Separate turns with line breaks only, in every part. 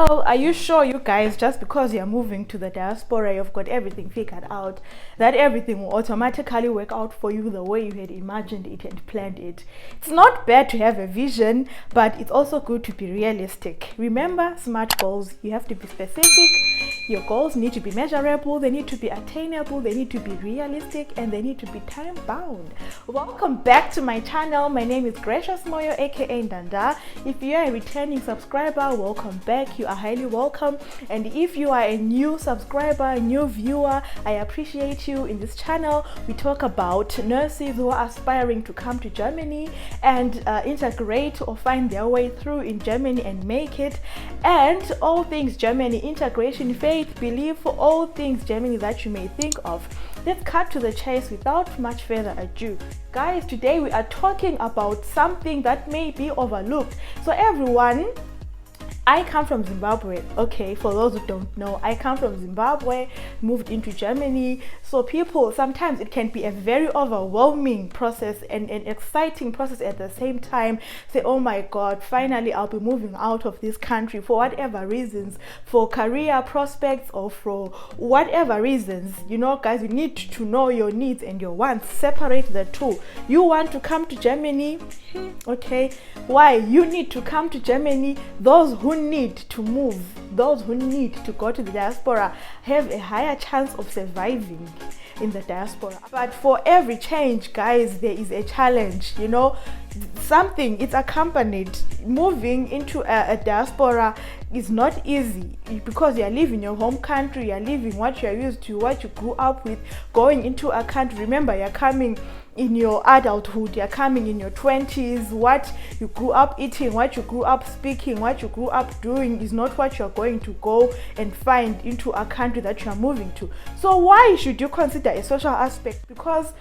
Oh, are you sure, you guys, just because you're moving to the diaspora, you've got everything figured out, that everything will automatically work out for you the way you had imagined it and planned it? It's not bad to have a vision, but it's also good to be realistic. Remember, smart goals, you have to be specific. Your goals need to be measurable, they need to be attainable, they need to be realistic, and they need to be time bound. Welcome back to my channel. My name is Gracious Moyo, aka Ndanda. If you are a returning subscriber, welcome back. You are highly welcome. And if you are a new subscriber, a new viewer, I appreciate you. In this channel, we talk about nurses who are aspiring to come to Germany and integrate or find their way through in Germany and make it, and all things Germany: integration, faith, belief, all things Germany that you may think of. Let's cut to the chase without much further ado. Guys, today we are talking about something that may be overlooked. So everyone, I come from Zimbabwe. Okay, for those who don't know, I come from Zimbabwe, moved into Germany. So people, sometimes it can be a very overwhelming process and an exciting process at the same time. Say, oh my God, finally I'll be moving out of this country for whatever reasons, for career prospects or for whatever reasons. You know, guys, you need to know your needs and your wants. Separate the two. You want to come to Germany? Okay, why? You need to come to Germany. Those who need to move, those who need to go to the diaspora, have a higher chance of surviving in the diaspora. But for every change, guys, there is a challenge. You know, something, it's accompanied. Moving into a diaspora is not easy because you are leaving your home country, you are leaving what you are used to, what you grew up with, going into a country. Remember, you're coming in your adulthood, you're coming in your 20s. What you grew up eating, what you grew up speaking, what you grew up doing is not what you're going to go and find into a country that you're moving to. So why should you consider a social aspect? Because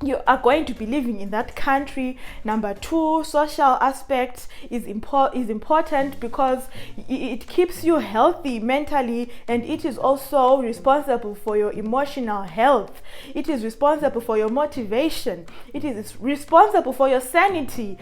you are going to be living in that country. Number two, social aspect is important because it keeps you healthy mentally, and it is also responsible for your emotional health. It is responsible for your motivation. It is responsible for your sanity.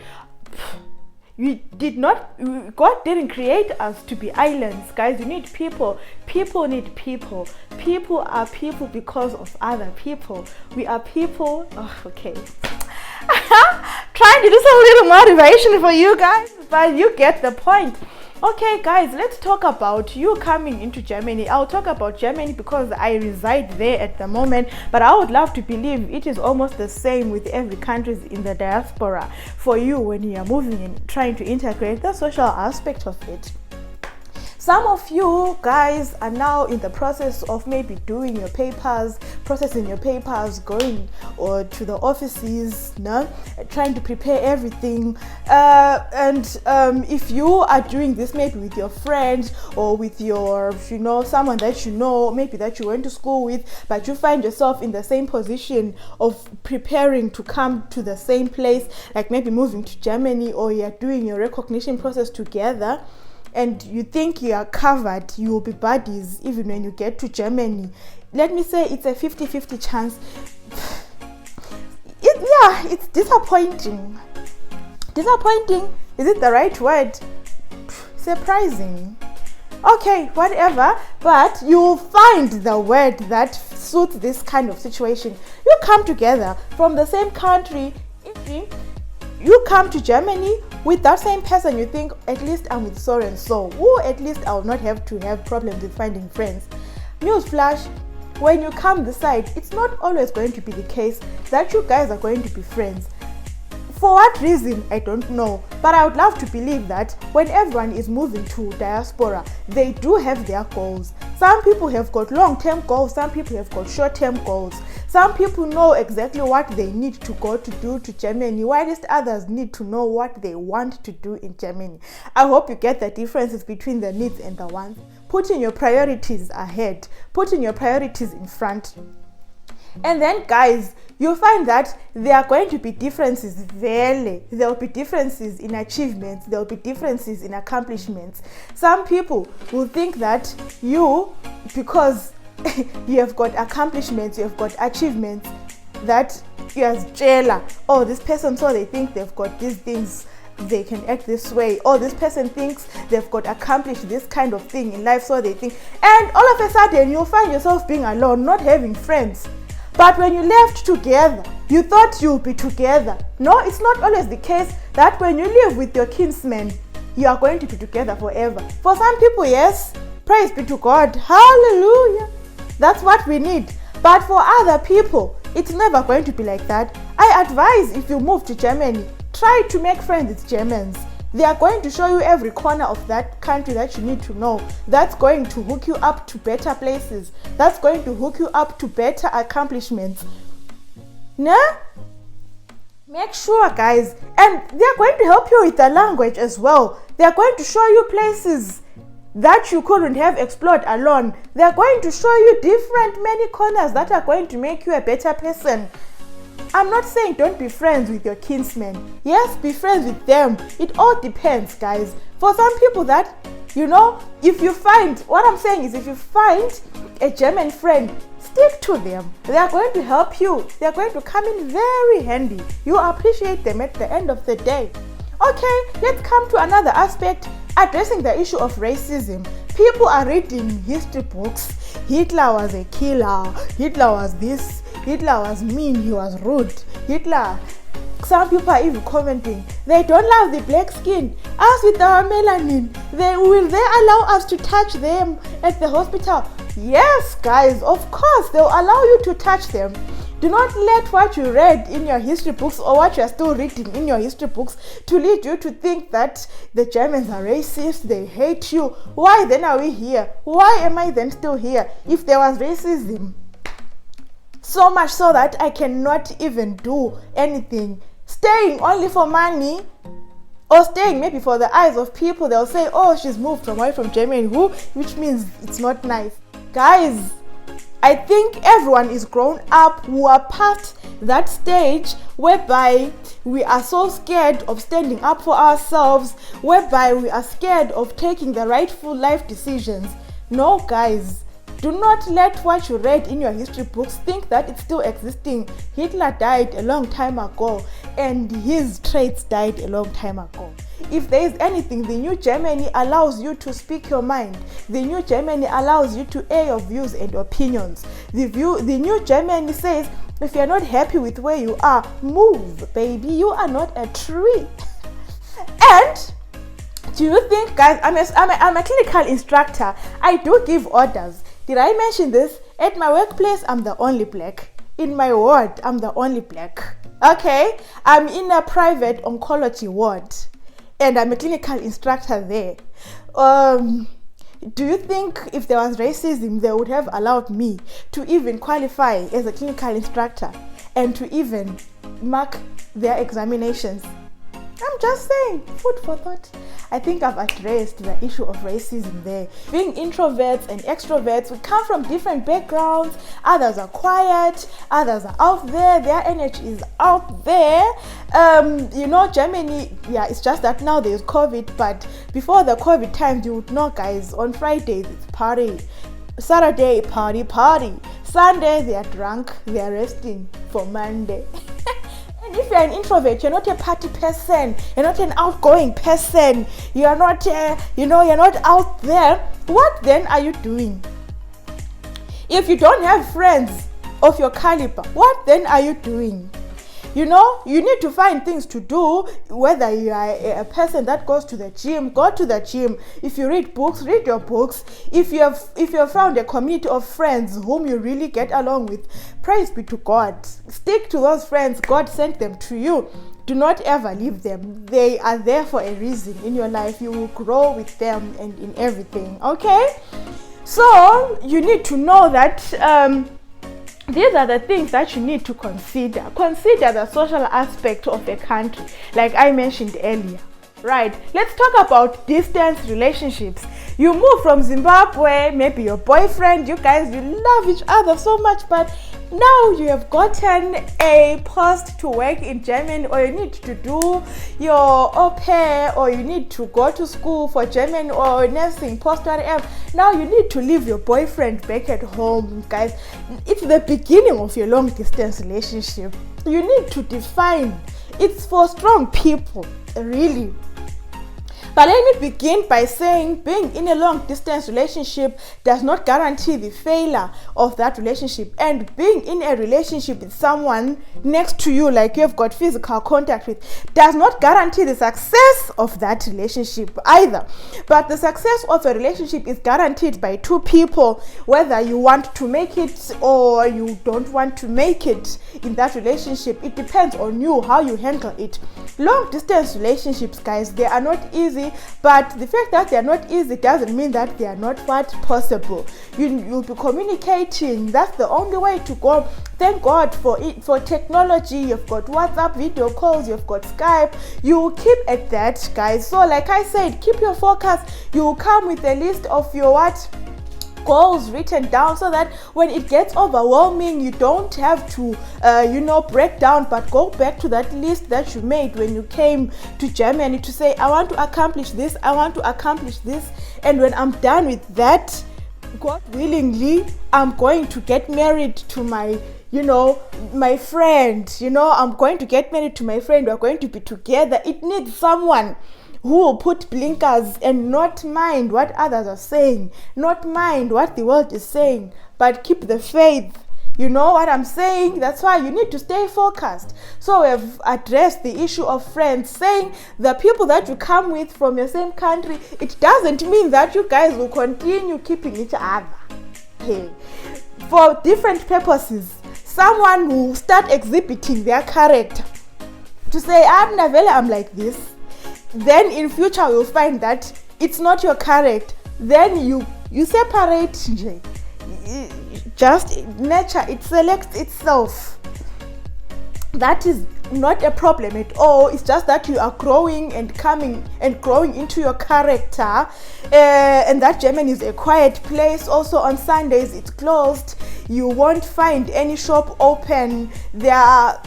God didn't create us to be islands, guys. You need people. People need people. People are people because of other people. We are people. Oh, okay. Trying to do some little motivation for you guys, but you get the point. Okay, guys, let's talk about you coming into Germany. I'll talk about Germany because I reside there at the moment, but I would love to believe it is almost the same with every country in the diaspora for you when you are moving and trying to integrate the social aspect of it. Some of you guys are now in the process of maybe doing your papers, processing your papers, going or to the offices, trying to prepare everything. If you are doing this maybe with your friends or with your, someone that you know, maybe that you went to school with, but you find yourself in the same position of preparing to come to the same place, like maybe moving to Germany, or you're doing your recognition process together, and you think you are covered, you will be buddies even when you get to Germany. Let me say it's a 50-50 chance. It's disappointing. Disappointing, is it the right word? Surprising. Okay, whatever, but you'll find the word that suits this kind of situation. You come together from the same country. If you come to Germany with that same person, you think, at least I'm with so and so. Or at least I'll not have to have problems with finding friends. Newsflash, when you come this side, it's not always going to be the case that you guys are going to be friends. For what reason, I don't know. But I would love to believe that when everyone is moving to diaspora, they do have their goals. Some people have got long-term goals, some people have got short-term goals. Some people know exactly what they need to go to do to Germany, whilst others need to know what they want to do in Germany. I hope you get the differences between the needs and the wants. Putting your priorities ahead, putting your priorities in front. And then, guys, you'll find that there are going to be differences. There will be differences in achievements. There will be differences in accomplishments. Some people will think that you, because you have got accomplishments, you have got achievements, that you are jailer. Oh, this person, so they think they've got these things they can act this way, or this person thinks they've got accomplished this kind of thing in life, so they think, and all of a sudden you'll find yourself being alone, not having friends. But when you left together, you thought you'll be together. No, it's not always the case that when you live with your kinsmen, you are going to be together forever. For some people, yes, praise be to God, hallelujah, that's what we need. But for other people, it's never going to be like that. I advise, if you move to Germany, try to make friends with Germans. They are going to show you every corner of that country that you need to know. That's going to hook you up to better places. That's going to hook you up to better accomplishments. Nah? Make sure, guys. And they're going to help you with the language as well. They're going to show you places that you couldn't have explored alone. They're going to show you many corners that are going to make you a better person. I'm not saying don't be friends with your kinsmen. Yes, be friends with them. It all depends, guys. For some people that, if you find a German friend, stick to them. They are going to help you. They are going to come in very handy. You appreciate them at the end of the day. Okay, let's come to another aspect, addressing the issue of racism. People are reading history books. Hitler was a killer. Hitler was this. Hitler was mean. He was rude. Hitler. Some people are even commenting, they don't love the black skin. Us with our melanin, will they allow us to touch them at the hospital? Yes, guys, of course, they'll allow you to touch them. Do not let what you read in your history books or what you're still reading in your history books to lead you to think that the Germans are racist, they hate you. Why then are we here? Why am I then still here if there was racism? So much so that I cannot even do anything. Staying only for money, or staying maybe for the eyes of people, they'll say, oh, she's moved away from Germany, which means it's not nice. Guys, I think everyone is grown up. We are past that stage whereby we are so scared of standing up for ourselves, whereby we are scared of taking the rightful life decisions. No, guys, do not let what you read in your history books think that it's still existing. Hitler died a long time ago, and his traits died a long time ago. If there is anything, the new Germany allows you to speak your mind. The new Germany allows you to air your views and opinions. The new Germany says, if you're not happy with where you are, move, baby. You are not a tree. And do you think, guys, I'm a clinical instructor. I do give orders. Did I mention this? At my workplace, I'm the only black. In my ward, I'm the only black. Okay? I'm in a private oncology ward, and I'm a clinical instructor there. Do you think if there was racism, they would have allowed me to even qualify as a clinical instructor and to even mark their examinations? I'm just saying, food for thought. I think I've addressed the issue of racism there. Being introverts and extroverts, we come from different backgrounds. Others are quiet, others are out there, their energy is out there. Germany, it's just that now there's COVID, but before the COVID times, you would know, guys, on Fridays it's party. Saturday, party. Sunday, they are drunk, they are resting for Monday. And if you're an introvert, you're not a party person, you're not an outgoing person, you're not, you're not out there, what then are you doing? If you don't have friends of your caliber, what then are you doing? You need to find things to do, whether you are a person that goes to the gym, go to the gym. If you read books, read your books. If you have found a community of friends whom you really get along with, praise be to God. Stick to those friends. God sent them to you. Do not ever leave them. They are there for a reason in your life. You will grow with them and in everything, okay? So, you need to know that these are the things that you need to consider. Consider the social aspect of a country, like I mentioned earlier. Right, let's talk about distance relationships. You move from Zimbabwe, maybe your boyfriend, you guys, you love each other so much, but now you have gotten a post to work in Germany, or you need to do your au pair, or you need to go to school for German or nursing, post whatever. Now you need to leave your boyfriend back at home, guys. It's the beginning of your long distance relationship. You need to define. It's for strong people. really. But let me begin by saying being in a long distance relationship does not guarantee the failure of that relationship. And being in a relationship with someone next to you, like you have got physical contact with, does not guarantee the success of that relationship either. But the success of a relationship is guaranteed by two people, whether you want to make it or you don't want to make it in that relationship. It depends on you, how you handle it. Long distance relationships, guys, they are not easy, but the fact that they are not easy doesn't mean that they are not possible. You'll be communicating. That's the only way to go. Thank God for it, for technology. You've got WhatsApp video calls, you've got Skype. You keep at that, guys. So like I said, keep your focus. You come with a list of your goals written down, so that when it gets overwhelming, you don't have to break down, but go back to that list that you made when you came to Germany to say, I want to accomplish this, I want to accomplish this, and when I'm done with that, God willingly, I'm going to get married to my friend. I'm going to get married to my friend. We're going to be together. It needs someone who will put blinkers and not mind what others are saying, not mind what the world is saying, but keep the faith. You know what I'm saying? That's why you need to stay focused. So we've addressed the issue of friends, saying the people that you come with from your same country, it doesn't mean that you guys will continue keeping each other. Okay. For different purposes, someone will start exhibiting their character to say, I'm like this. Then in future you'll find that it's not your character. Then you separate. Just nature, it selects itself. That is not a problem at all. It's just that you are growing and coming and growing into your character, and that Germany is a quiet place. Also on Sundays it's closed. You won't find any shop open. There are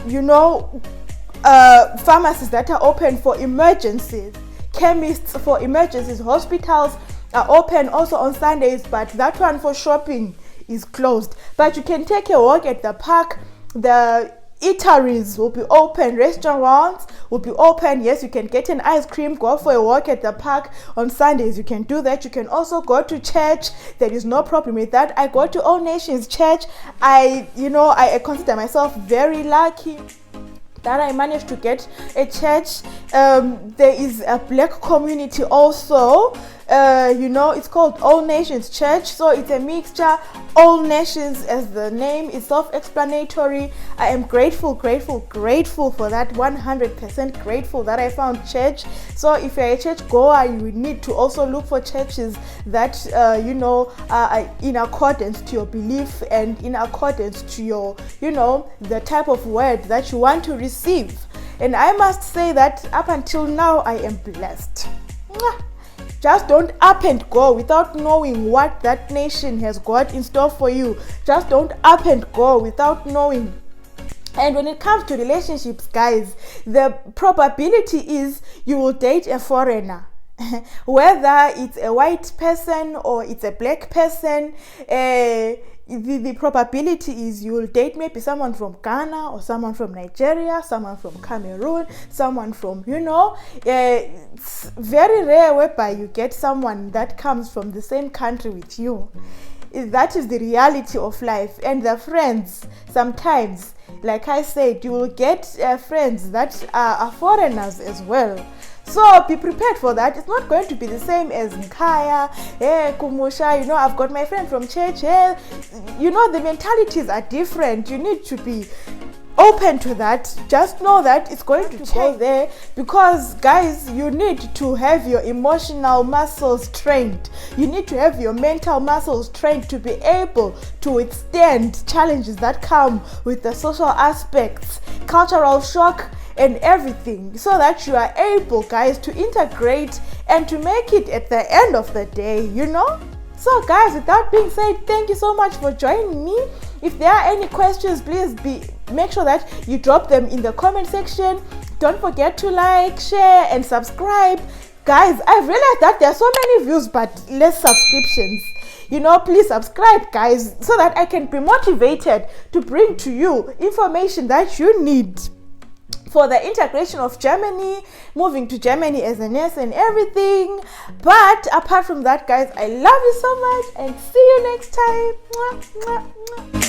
pharmacies that are open for emergencies, chemists for emergencies, hospitals are open also on Sundays, but that one for shopping is closed. But you can take a walk at the park. The eateries will be open, restaurants will be open. Yes, you can get an ice cream, go for a walk at the park on Sundays. You can do that. You can also go to church. There is no problem with that. I go to All Nations Church. I consider myself very lucky that I managed to get a church. There is a black community also. It's called All Nations Church, so it's a mixture. All nations, as the name is self-explanatory. I am grateful for that. 100% grateful that I found church. So if you're a church goer, you need to also look for churches that are in accordance to your belief and in accordance to your the type of word that you want to receive. And I must say that up until now I am blessed. Just don't up and go without knowing what that nation has got in store for you. Just don't up and go without knowing. And when it comes to relationships, guys, the probability is you will date a foreigner. Whether it's a white person or it's a black person, the probability is you will date maybe someone from Ghana or someone from Nigeria, someone from Cameroon, someone from, it's very rare whereby you get someone that comes from the same country with you. That is the reality of life. And the friends, sometimes, like I said, you will get friends that are foreigners as well. So be prepared for that. It's not going to be the same as Nkaya, Kumusha, I've got my friend from church. The mentalities are different. You need to be open to that. Just know that it's going to go there, because guys, you need to have your emotional muscles trained. You need to have your mental muscles trained to be able to withstand challenges that come with the social aspects, cultural shock, and everything, so that you are able, guys, to integrate and to make it at the end of the day. So guys, with that being said, thank you so much for joining me. If there are any questions, please make sure that you drop them in the comment section. Don't forget to like, share, and subscribe. Guys, I've realized that there are so many views but less subscriptions. Please subscribe, guys, so that I can be motivated to bring to you information that you need for the integration of Germany, moving to Germany as a nurse and everything. But apart from that, guys, I love you so much and see you next time. Mwah, mwah, mwah.